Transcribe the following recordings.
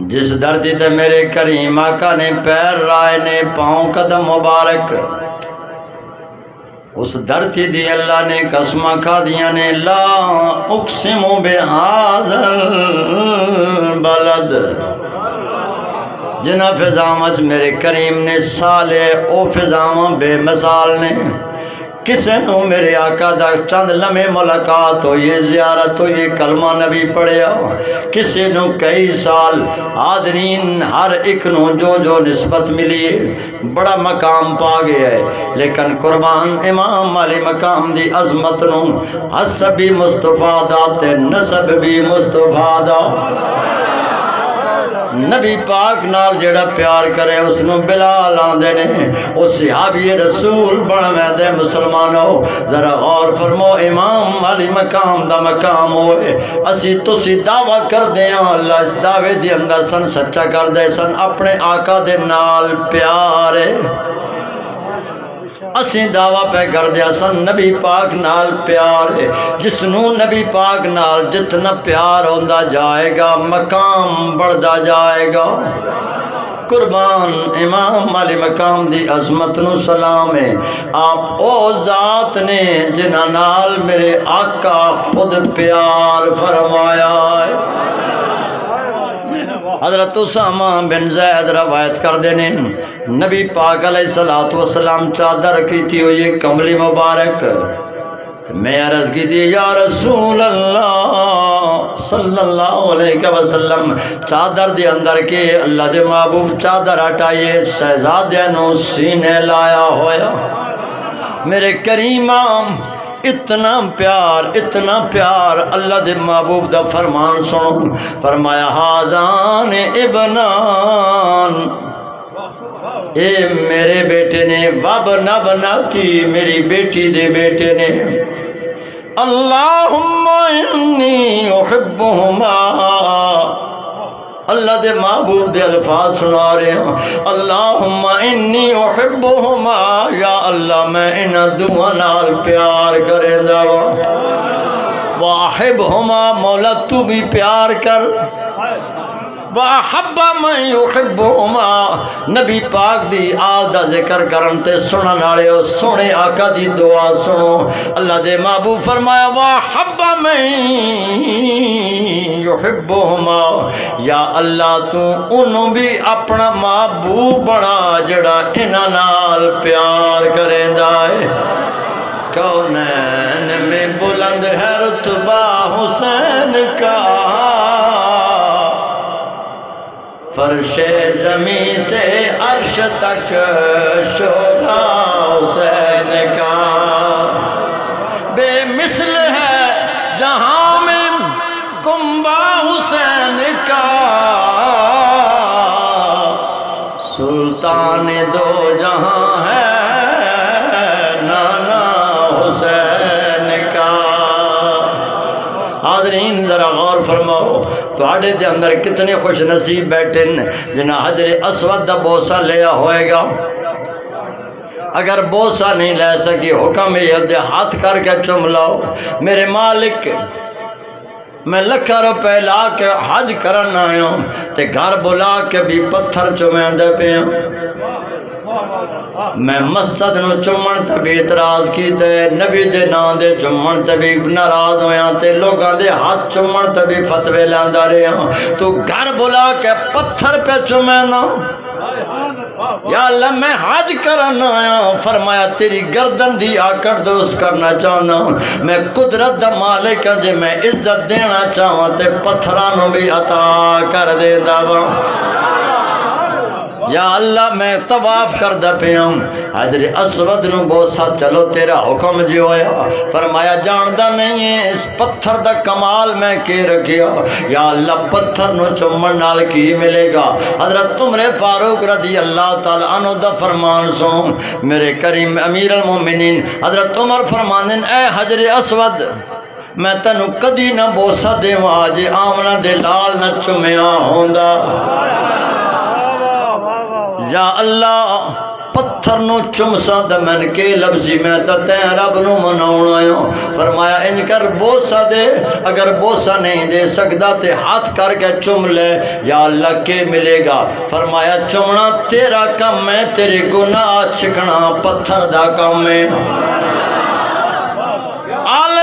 جس دھرتی تے میرے کریم آقا نے پیر رائے نے پاؤں قدم مبارک اس دھرتی دی اللہ نے قسمہ کھا دیا نے لا اقسم بہذا البلد جنہ فضامت میرے کریم نے سالے او فضامت بے مثال نے کسے نو میرے آقا دا چند لمحے ملاقات ہو یہ زیارت ہو یہ کلمہ نبی پڑھیا کسے نو کئی سال حاضرین ہر ایک نو جو نسبت ملی ہے بڑا مقام پا گیا ہے لیکن قربان امام علی مقام دی عظمت نو حسب بھی مصطفیٰ داتے نسب بھی مصطفیٰ دا نبی پاک نال جڑا پیار کرے اس نو بلال آندے نے او صحابی رسول بڑھ میں دے مسلمانوں ذرا غور فرمو امام علی مقام دا مقام ہوئے اسی تسی دعویٰ کر دیں اللہ اس دعوے دی اندر سن سچا کر دے سن اپنے آقا دے نال پیارے اسی دعویٰ پہ کر دیا سن نبی پاک نال پیار ہے جس نو نبی پاک نال جتنا پیار ہوندہ جائے گا مقام بڑھدا جائے گا قربان امام علی مقام دی عظمت نو سلام ہے آپ او ذات نے جنہ نال میرے آقا خود پیار فرمایا ہے حضرت اسامہ بن زید روایت کر دینے نبی پاک علیہ السلام چادر کی تھی یہ کملی مبارک میں عرض کی تھی یا رسول اللہ صلی اللہ علیہ وسلم چادر دے اندر کے اللہ دے محبوب چادر ہٹائیے شہزادے نو سینے لایا ہویا میرے کریمام اتنا پیار اللہ دے محبوب دا فرمان سنو فرمایا حاضان ابنان اے میرے بیٹے نے وابنا بناتی میری بیٹی دے بیٹے نے اللہم انی احبہما اللہ دے محبوب دے الفاظ سنا رہے ہیں اللہم انی احبہما یا اللہ میں انہ دعا نال پیار کریں دا واحبہما مولا تو بھی پیار کر وَأَحَبَّ مَنْ يُحِبُّهُمَا نبی پاک دی آل دا ذکر کرن تے سنن والے ہو سونے آقا دی دعا سنو اللہ دے محبوب فرمایا وَأَحَبَّ مَنْ يُحِبُّهُمَا یا اللہ تو انہوں بھی اپنا محبوب بنا جڑا انہاں نال پیار کریں دائے کونین میں بلند ہے رتبہ حسین کا فرش زمین سے عرش تک شولا حسین کا بے مثل ہے جہاں میں کنبہ حسین کا سلطان دو جہاں ہے نانا حسین کا حاضرین ذرا غور فرماؤ تو آڑے دے اندر کتنے خوش نصیب بیٹھے جنہ حجر اسود دا بوسہ لیا ہوئے گا اگر بوسہ نہیں لے سکی حکم یہ دے ہاتھ کر کے چم لاؤ میرے مالک میں لکھا روپے لا کے حج کرن آیا ہوں تے گھر بلا کے بھی پتھر چمیں دے پہ میں مسجد نو چمن تبھی اعتراض کی تے نبی دے نام دے چمن تبھی ناراض ہویا تے لوگاں دے ہاتھ چمن تبھی فتوے لاندا رہا تو گھر بلا کے پتھر پہ چمیں نا یا اللہ میں حج کرنا آیا فرمایا تیری گردن دی آکڑ دوست کرنا چاہنا میں قدرت دا مالک ہوں جے میں عزت دینا چاہوں تے پتھرانوں بھی عطا کر دے دعویٰ یا اللہ میں طواف کر دا پیام حجر اسود نو بوسا چلو تیرا حکم جو ہویا فرمایا جاندہ نہیں ہے اس پتھر دا کمال میں کی رکھیا یا اللہ پتھر نو چمن نال کی ملے گا حضرت عمر فاروق رضی اللہ تعالیٰ عنہ دا فرمان سن میرے کریم امیر المومنین حضرت عمر فرمانن اے حجر اسود میں تنو کدی نہ بوسا دے آج آمنہ دے لال نہ چمیا ہوندہ یا اللہ پتھر نو چمسا تے میں کے لفظی میں تے رب نو مناؤن آیا. فرمایا انج کر بوسا دے, اگر بوسا نہیں دے سکدا تے ہاتھ کر کے چم لے, یا اللہ کے ملے گا. فرمایا چمنا تیرا کم ہے, تیرے گناہ چھکنا پتھر دا کم ہے.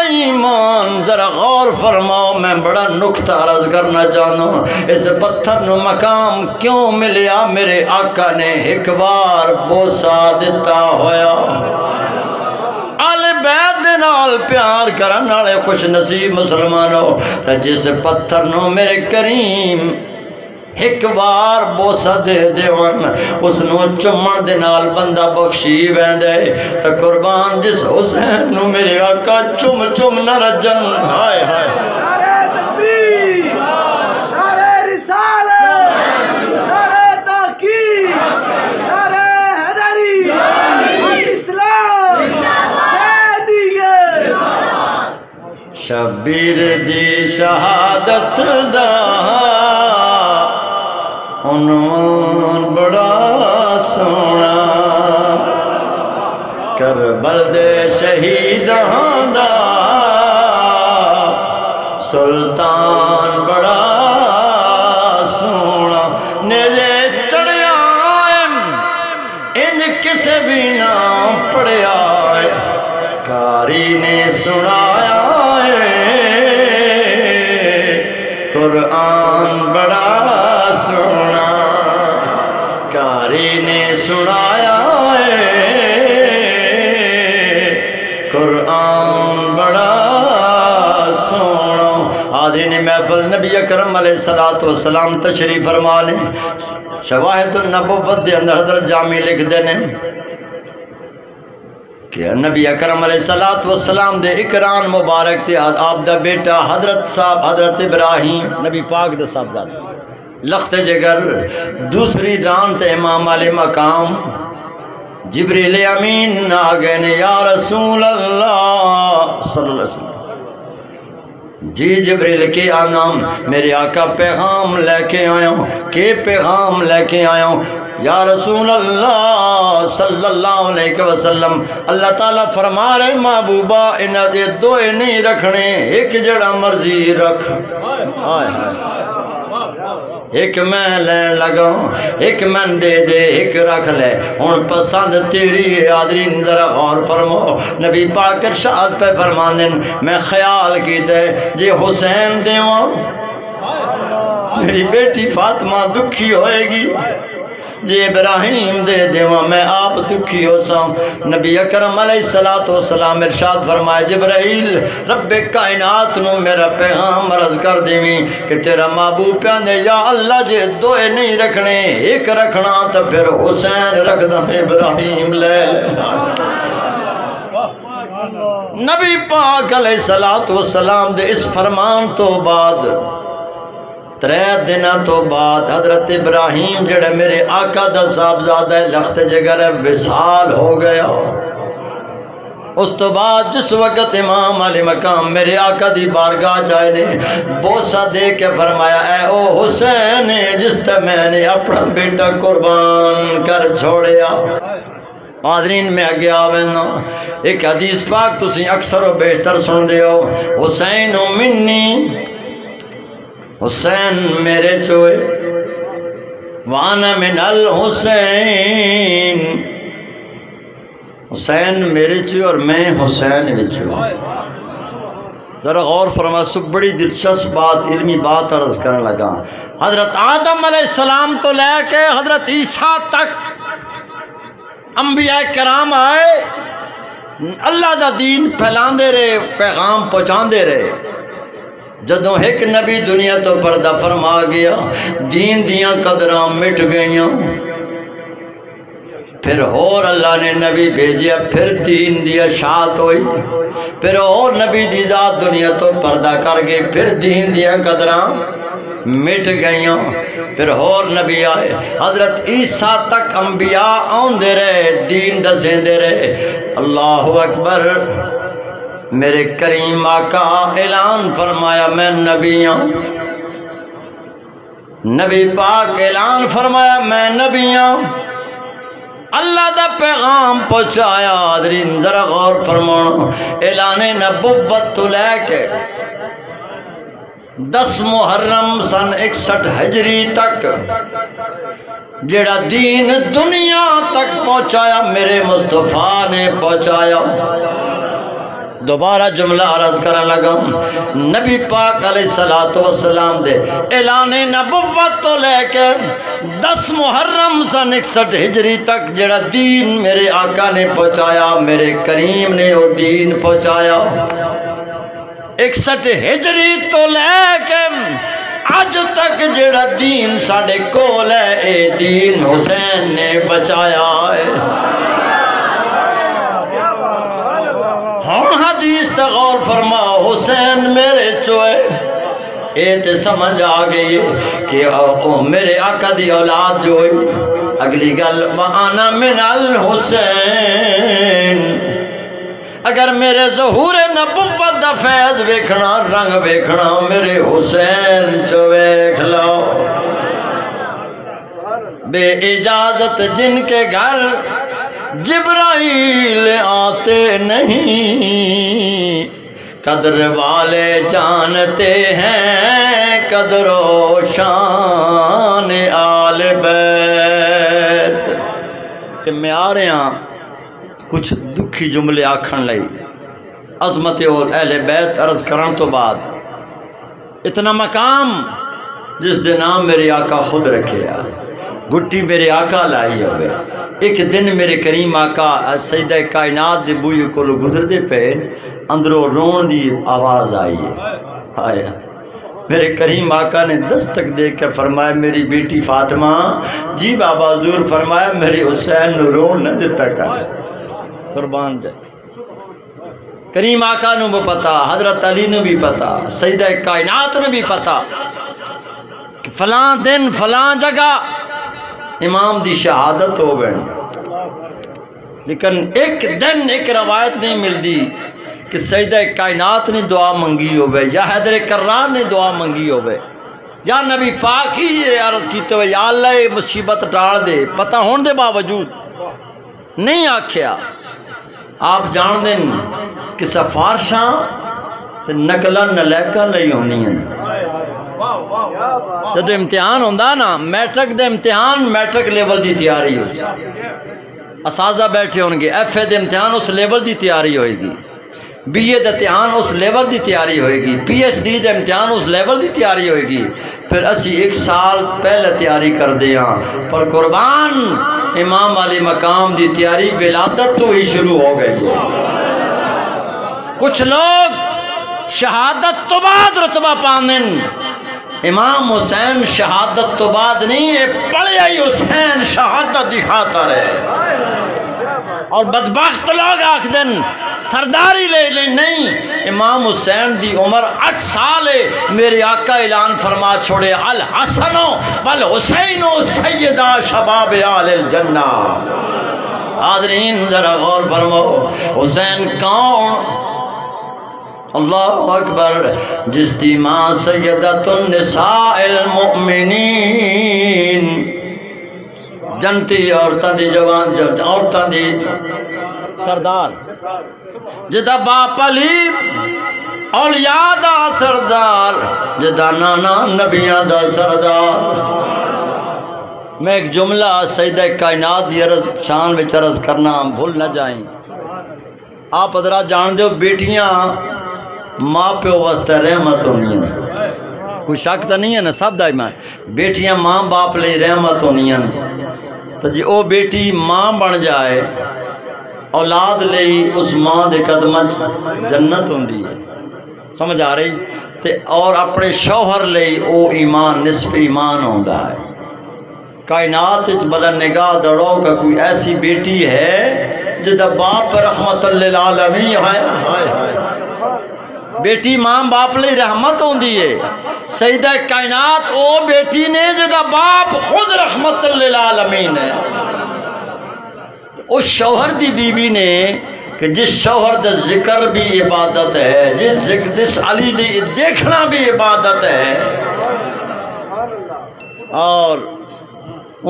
ایمان ذرا غور فرماؤ, میں بڑا نکتہ عرض کرنا چاہتا ہوں. اس پتھر نو مقام کیوں ملیا؟ میرے آقا نے ایک بار بوسا دیتا ہویا. آل بیت دے نال پیار کرن والے خوش نصیب مسلمانوں, تے جس پتھر نو میرے کریم ایک بار بوسا دے دیون, اس نو چمن دے نال بندہ بخشی ویندے. تے قربان جس حسین نو میرے آقا چم چم نہ رجن. ہائے ہائے نعرہ تکبیر, نعرہ رسالت, نعرہ تحقیق, نعرہ حیدری, اسلام حسینیت. شبیر دی شہادت دا عنوان بڑا سونا, کربل دے شہیداں دا سلطان بڑا سونا. نیزے چڑھیا انج کسے بھی نہ پڑھیا, کاری نے سنایا قرآن بڑا سونا, کاری نے سنایا قرآن بڑا سونا. حاضرین محفل, نبی اکرم علیہ السلام تشریف فرما لیں. شواہد النبوت دے اندر حضرت جامی لکھ دینے کہ نبی اکرم علیہ السلام دے اکران مبارک تے آپ دا بیٹا حضرت صاحب حضرت ابراہیم نبی پاک دا صاحب زاد لخت جگر دوسری ران تے امام علی مقام جبریل امین آگئے نے, یا رسول اللہ صلی اللہ علیہ وسلم. جی جبریل کے آنام, میرے آقا پیغام لے کے آیا ہوں. کہ پیغام لے کے آیا ہوں؟ یا رسول اللہ صلی اللہ علیہ وسلم, اللہ تعالیٰ فرما رہے محبوبہ انہاں دے دوئے نہیں رکھنے, ایک جڑا مرضی رکھ. ایک میں لین لگا, ایک میں دے دے, ایک رکھ لے, ہن پسند تیری ہے. حاضرین ذرا غور فرماؤ, نبی پاک ارشاد پہ فرماندے میں خیال کیتے جے حسین دیواں میری بیٹی فاطمہ دکھی ہوئے گی, جے ابراہیم دے دیواں میں آپ دکھی ہو ساں. نبی اکرم علیہ السلام ارشاد فرمائے, جبرائیل رب کائنات نو میرا پیغام عرض کر دیویں کہ تیرا محبوب پیاندے یا اللہ جے دوئے نہیں رکھنے, ایک رکھنا تو پھر حسین رکھ دا, ابراہیم لے لے. نبی پاک علیہ السلام دے اس فرمان تو بعد 3 دنہ تو بعد حضرت ابراہیم جڑے میرے آقا دا صاحبزادہ لخت جگر وصال ہو گیا. اس تو بعد جس وقت امام علی مقام میرے آقا دی بارگاہ جائے نے بوسا دے کے فرمایا, اے او حسین جس تے میں نے اپنا بیٹا قربان کر چھوڑیا. حاضرین میں آگے آوینا, ایک حدیث پاک تسی اکثر و بیشتر سن دیو, حسین منی, حسین میرے چوئے, وانا من الحسین, حسین میرے چوئے اور میں حسین بچوئے. ذرا غور فرما, سب بڑی دلچسپ بات علمی بات عرض کرنے لگا. حضرت آدم علیہ السلام تو لے کے حضرت عیسیٰ تک انبیاء کرام آئے, اللہ دا دین پھیلان دے رہے, پیغام پہنچان دے رہے. جدوں ایک نبی دنیا تو پردہ فرما گیا, دین دیاں قدراں مٹ گئیاں, پھر اور اللہ نے نبی بھیجیا, پھر دین دی اشاعت ہوئی, پھر اور نبی دی ذات دنیا تو پردہ کر گئے, پھر دین دیاں قدراں مٹ گئیاں, پھر اور نبی آئے. حضرت عیسیٰ تک انبیاء آن دے رہے, دین دسیں دے رہے. اللہ اکبر, میرے کریم آقا اعلان فرمایا میں نبی ہوں. نبی پاک اعلان فرمایا میں نبی ہوں. اللہ دا پیغام پہنچایا۔ حاضرین ذرا غور فرماؤ، اعلان نبوت تو لے کے 10 محرم سن 61 ہجری تک جیڑا دین دنیا تک پہنچایا میرے مصطفیٰ نے پہنچایا۔ دوبارہ جملہ عرض کرنے لگا، نبی پاک علیہ السلام دے اعلان نبوت تو لے کے 10 محرم سن 61 ہجری تک جڑا دین میرے آقا نے پہنچایا، میرے کریم نے وہ دین پہنچایا۔ 61 ہجری تو لے کے آج تک جڑا دین ساڑھے کول ہے، اے دین حسین نے بچایا ہے۔ ہاں حدیث تا غور فرما، حسین میرے چوئے اے تے سمجھ آگئی کہ میرے آقا دی اولاد جو ہے۔ اگلی گل وَأَنَا مِنَ الْحُسَيْن، اگر میرے ظہور نبوت دا فیض ویکھنا، رنگ ویکھنا، میرے حسین چو ویکھ لو۔ بے اجازت جن کے گھر جبرائیل آتے نہیں، قدر والے جانتے ہیں قدر و شان آل بیت۔ میں آ رہے ہیں کچھ دکھی جملے آکھن لئی، عظمت اور اہل بیت عرض کرن تو بعد اتنا مقام جس دے نام میرے آقا خود رکھے، گھٹی میرے آقا لائی ہوئے۔ ایک دن میرے کریم آقا سیدہ کائنات دے بوئی کو گزر دے پہ اندروں رون دی آواز آئی ہے۔ میرے کریم آقا نے دستک دے کر فرمایا، میری بیٹی فاطمہ جی بابا حضور، فرمایا میرے حسین نو رون نہ دیتا کر، قربان جائے۔ کریم آقا نو بھی پتا، حضرت علی نو بھی پتا، سیدہ کائنات نو بھی پتا کہ فلاں دن فلاں جگہ امام دی شہادت ہو گئے، لیکن ایک دن ایک روایت نہیں ملتی کہ سیدہ کائنات نے دعا منگی ہوئے، یا حیدر کرار نے دعا منگی ہوئے، یا نبی پاک ہی یہ عرض کیتے ہوئے یا اللہ یہ مصیبت ٹال دے، پتہ ہون دے باوجود نہیں آکھیا۔ آپ جان دیں کہ سفارشاں نقلہ نلیکہ نہیں ہونی ہیں۔ جب امتحان ہوندہ نا، میٹرک دے امتحان میٹرک لیول دی تیاری ہو، اساتذہ بیٹھے ہونگے، ایف اے دے امتحان اس لیول دی تیاری ہوئے گی، بی اے دے امتحان اس لیول دی تیاری ہوئے گی، پی ایچ ڈی دے امتحان اس لیول دی تیاری ہوئے گی۔ پھر اسی 1 سال پہلے تیاری کر دیا، پر قربان امام علی مقام دی تیاری ولادت تو ہی شروع ہو گئی۔ کچھ لوگ شہادت تو بعد رتبہ پاندن، امام حسین شہادت تو بعد نہیں ہے، پڑھے آئی حسین شہادت دکھاتا رہے۔ اور بدبخت لوگ آکھ دن سرداری لے لیں، نہیں، امام حسین دی عمر 8 سال ہے، میرے آقا اعلان فرما چھوڑے، الحسن والحسین سیدہ شباب آل الجنہ۔ حاضرین ذرا غور فرماؤ، حسین کون؟ اللہ اکبر، جس دی ماں سیدۃ النساء المؤمنین، جنتی عورتاں دی جوان عورتاں دی سردار، جدا باپ علی اولیاء دا سردار، جدا نانا نبیاں دا سردار۔ میں ایک جملہ سیدہ کائنات دی عرض شان میں عرض کرنا بھول نہ جائیں۔ آپ حضرات جان دو، بیٹیاں ماں پیو واسطے رحمت ہونی ہیں، کوئی شک تو نہیں ہے نا، سب دا ایمان، بیٹیاں ماں باپ لئی رحمت ہونی ہیں۔ تو جی او بیٹی ماں بن جائے، اولاد لئی اس ماں دے قدمہ جنت ہوندی ہے، سمجھ آ رہی؟ اور اپنے شوہر لئی او ایمان نصف ایمان ہوندہ ہے۔ کائنات اچ بلا نگاہ دڑو کا کوئی ایسی بیٹی ہے جدہ باپ رحمت للعالمین ہے، بیٹی ماں باپ لئی رحمت ہوندی ہے۔ سیدہ کائنات او بیٹی نے جدہ باپ خود رحمت للعالمین ہے۔ اس شوہر دی بیوی نے کہ جس شوہر دا ذکر بھی عبادت ہے، جس علی دی دیکھنا بھی عبادت ہے، اور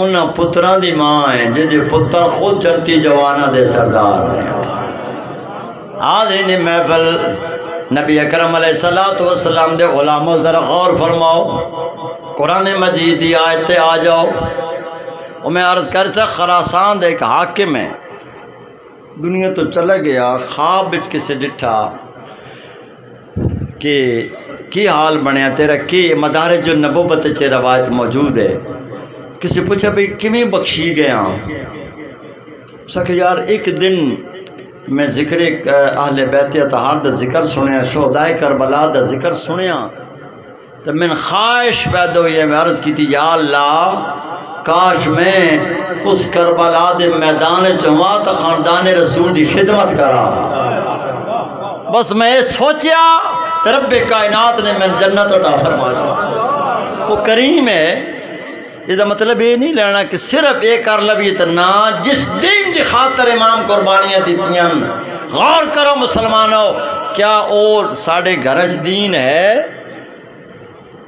انہاں پتران دی ماں ہیں جدے پتر خود جنتی جوانہ دے سردار ہیں۔ حاضرین محفل نبی اکرم علیہ السلام دے غلاموں ذرا غور فرماؤ، قرآن مجید دی آیت آ جاؤ۔ اور میں عرض کر سا خراسان دے ایک حاکم ہے، دنیا تو چلا گیا، خواب بچ کسے ڈٹھا کہ کی حال بنیا تیرا، کی مدارج النبوت چے روایت موجود ہے۔ کسی پوچھا بھئی کیویں بخشی گیا؟ سا کہ یار ایک دن میں ذکر اہل بیت اطہار دا ذکر سنیا، شہدائے کربلا دا ذکر سنیا، تو من خواہش پیدا ہوئی ہے، میں عرض کی تھی یا اللہ کاش میں اس کربلا دے میدان چواں تو خاندان رسول دی خدمت کرا۔ بس میں سوچیا تو رب کائنات نے میں جنت عطا فرمایا۔ وہ کریم ہے، یہ مطلب یہ نہیں لینا کہ صرف ایک کر لبی اتنا، جس دین دی خاطر امام قربانیاں دیتیاں۔ غور کرو مسلمانوں، کیا اور ساڑھے گھرج دین ہے؟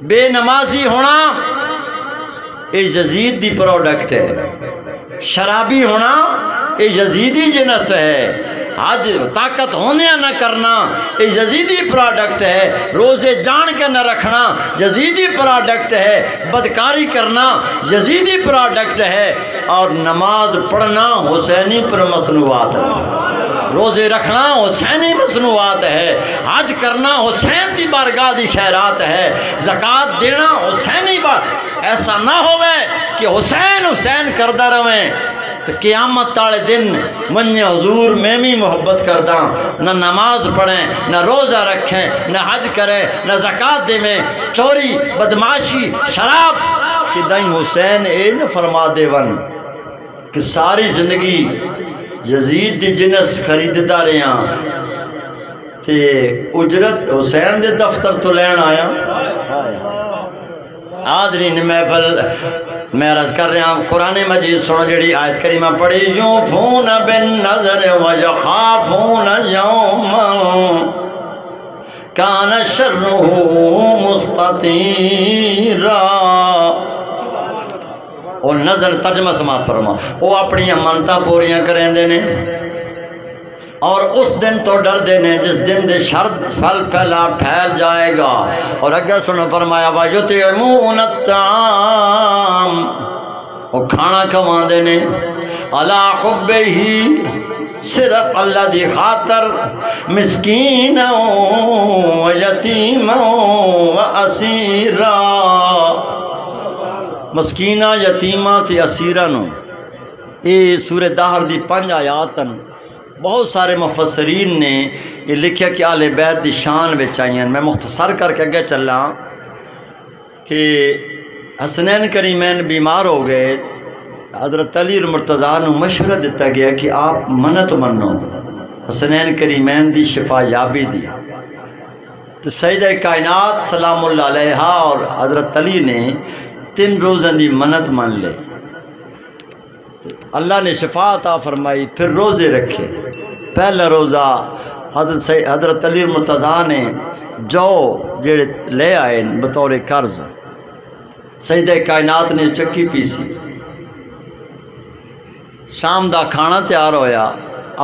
بے نمازی ہونا یہ یزید دی پروڈکٹ ہے، شرابی ہونا یہ یزیدی جنس ہے، آج طاقت ہونے نہ کرنا یہ یزیدی پروڈکٹ ہے، روزے جان کے نہ رکھنا یزیدی پروڈکٹ ہے، بدکاری کرنا یزیدی پروڈکٹ ہے، اور نماز پڑھنا حسینی پر مصنوعات ہے، روزے رکھنا حسینی مصنوعات ہے، حج کرنا حسین دی بارگاہ دی خیرات ہے، زکوٰۃ دینا حسینی ایسا نہ ہوئے کہ حسین حسین کردہ رویں تو قیامت تالے دن منہ حضور میں بھی محبت کردہ، نہ نماز پڑھیں، نہ روزہ رکھیں، نہ حج کریں، نہ زکوٰۃ دیں، چوری بدماشی شراب کہ دائیں حسین اے نہ فرما دے ون کہ ساری زندگی یزید دی جنس خریددہ رہیاں تے اجرت حسین دے دفتر تو لین آیا۔ حاضرین محفل میں عرض کر رہا ہوں، قرآن مجید سنو جڑی آیت کریمہ پڑھی، یوفون بالنظر ویخافون یوما کان شرہ مستطیرا۔ اور نظر ترجمہ سماعت فرما، وہ اپنی منتہ پوریاں کریں دینے اور اس دن تو ڈر دینے جس دن دے شرط پھل پھیل جائے گا۔ اور اگر سنو فرمایا وَيُطْعِمُونَ الطَّعَامَ، وہ کھانا کھوان دینے عَلَىٰ حُبِّهِ، صرف اللہ دی خاطر، مسکیناً وَيَتِیماً وَأَسِیرًا، مسکینہ یتیمہ تے اسیرہ نو۔ یہ سورہ دہر دی 5 آیاتن بہت سارے مفسرین نے یہ لکھیا کہ آل بیت دی شان بچ آئیں۔ میں مختصر کر کے اگے چلا کہ حسنین کریمین بیمار ہو گئے، حضرت علی مرتضیٰ نے مشورہ دیتا گیا کہ آپ منت منو حسنین کریمین دی شفا یابی دی، تو سیدہ کائنات سلام اللہ علیہ اور حضرت علی نے 3 روزن دی منت من لے، اللہ نے شفا عطا فرمائی، پھر روزے رکھے۔ پہلا روزہ حضرت علی مرتضیٰ نے جو جڑے لے آئے بطور قرض، سیدہ کائنات نے چکی پیسی، شام دا کھانا تیار ہویا،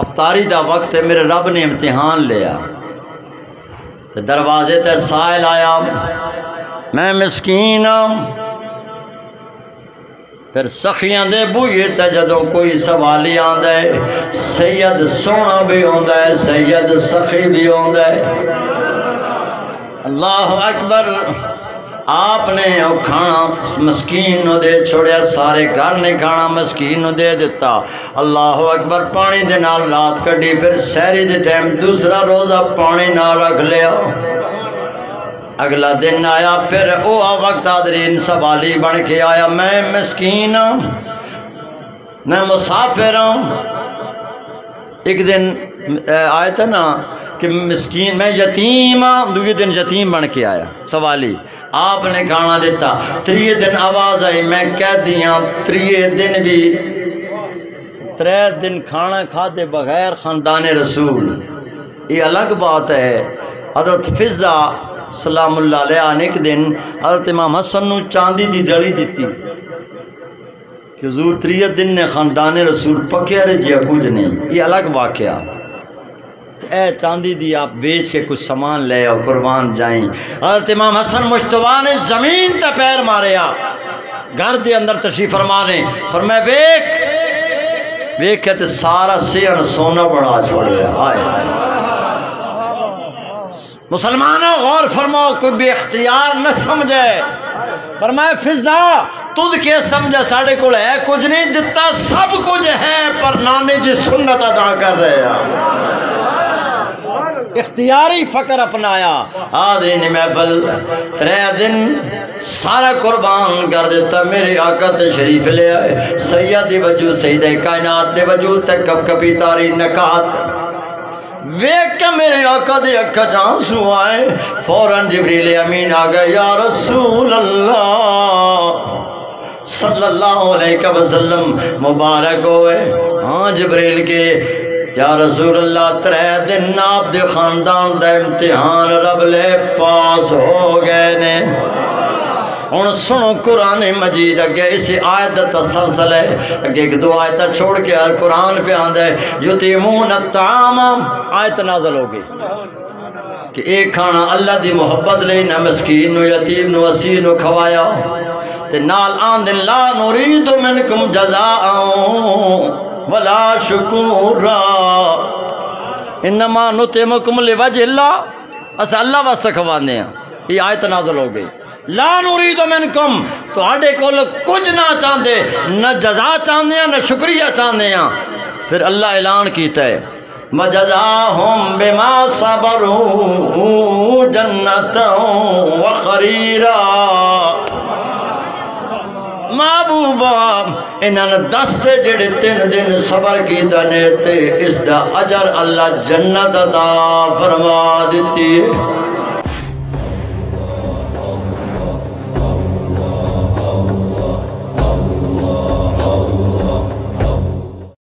افطاری دا وقت ہے، میرے رب نے امتحان لیا، دروازے تے سائل آیا، میں مسکین ہوں، پھر سخیاں دے بوئے تے جدوں کوئی سوالی آندا ہے، سید سونا بھی ہوندا ہے، سید سخی بھی ہوندا ہے۔ اللہ اکبر، آپ نے وہ کھانا مسکین نو دے چھوڑیا، سارے گھر نے کھانا مسکین نو دے دیتا۔ اللہ اکبر، پانی دے نال رات کڈی، پھر سحری دے ٹائم دوسرا روزہ پانی نہ رکھ لیا۔ اگلا دن آیا، پھر او وقت حاضرین سوالی بن کے آیا، میں مسکین ہوں، میں مسافر ہوں۔ ایک دن آیا تھا نا کہ مسکین، میں یتیم ہوں، دوسرے دن یتیم بن کے آیا سوالی، آپ نے کھانا دیتا۔ تیسرے دن آواز آئی، میں کہہ دیا، تیسرے دن بھی 3 دن کھانا کھاتے بغیر خاندان رسول، یہ الگ بات ہے۔ حضرت فضا سلام اللہ علیہ نے ایک دن حضرت امام حسن نو چاندی دی ڈڑی دیتی، کہ حضور 3 دن نے خاندان رسول پکیا رہے جیا کچھ نہیں، یہ الگ واقعہ۔ اے چاندی دی آپ بیچ کے کچھ سامان لے آؤ، قربان جائیں۔ حضرت امام حسن مجتبی نے زمین تے پیر مارے آ، گھر دے اندر تشریف فرمانے، فرمایا ویک کے تے سارا سین سونا بڑا چھوڑے، ہائے ہائے۔ مسلمانوں غور فرماؤ، کوئی بے اختیار نہ سمجھے۔ فرمایا فضا تجھ کے سمجھا ساڑھے کو ہے کچھ نہیں، دتا سب کچھ ہے، پر نانے جی سنت ادا کر رہے ہیں، اختیاری فقر اپنایا۔ آدھین محفل 3 دن سارا قربان کر دیتا، میرے آقا تشریف لے آئے، سید دی وجود سید کائنات دے وجود تک کب کبھی تاری نکات ویک کے میرے آقا دے اکھا جانسو آئے، فوراں جبریل امین آگئے، یا رسول اللہ صلی اللہ علیہ وسلم مبارک ہوئے۔ ہاں جبریل کے یا رسول اللہ 3 دن آپ دے خاندان دا امتحان رب لے پاس ہو گئے نے۔ ہن سنو قرآن مجید اگے اسی آیت تسلسل ہے، اگے 1-2 آیتہ چھوڑ کے ہر قرآن پہ آندہ ہے، یتیمون الطعام آیت نازل ہو گئی کہ ایک کھانا اللہ دی محبت لئی نہ مسکین نو یتیم نو اسیر نو کھوایا، تے نال آندن لا نرید منکم جزاء ولا شکورا انما نطعمکم لوجہ اللہ، اسا اللہ واسطے کھوانے ہیں۔ یہ آیت نازل ہو گئی، لا نرید منکم، تو آڈے کو کچھ نہ چاندے، نہ جزا چاندے ہیں نہ شکریہ چاندے ہیں۔ پھر اللہ اعلان کیتا ہے وَجَزَاهُمْ بِمَا صَبَرُوا جَنَّةً وَخَرِيرًا۔ محبوبہ انہاں نے 10 دے جڑے 3 دن صبر کیتا نے تے اس دا اجر اللہ جنت عطا فرما دیتی ہے۔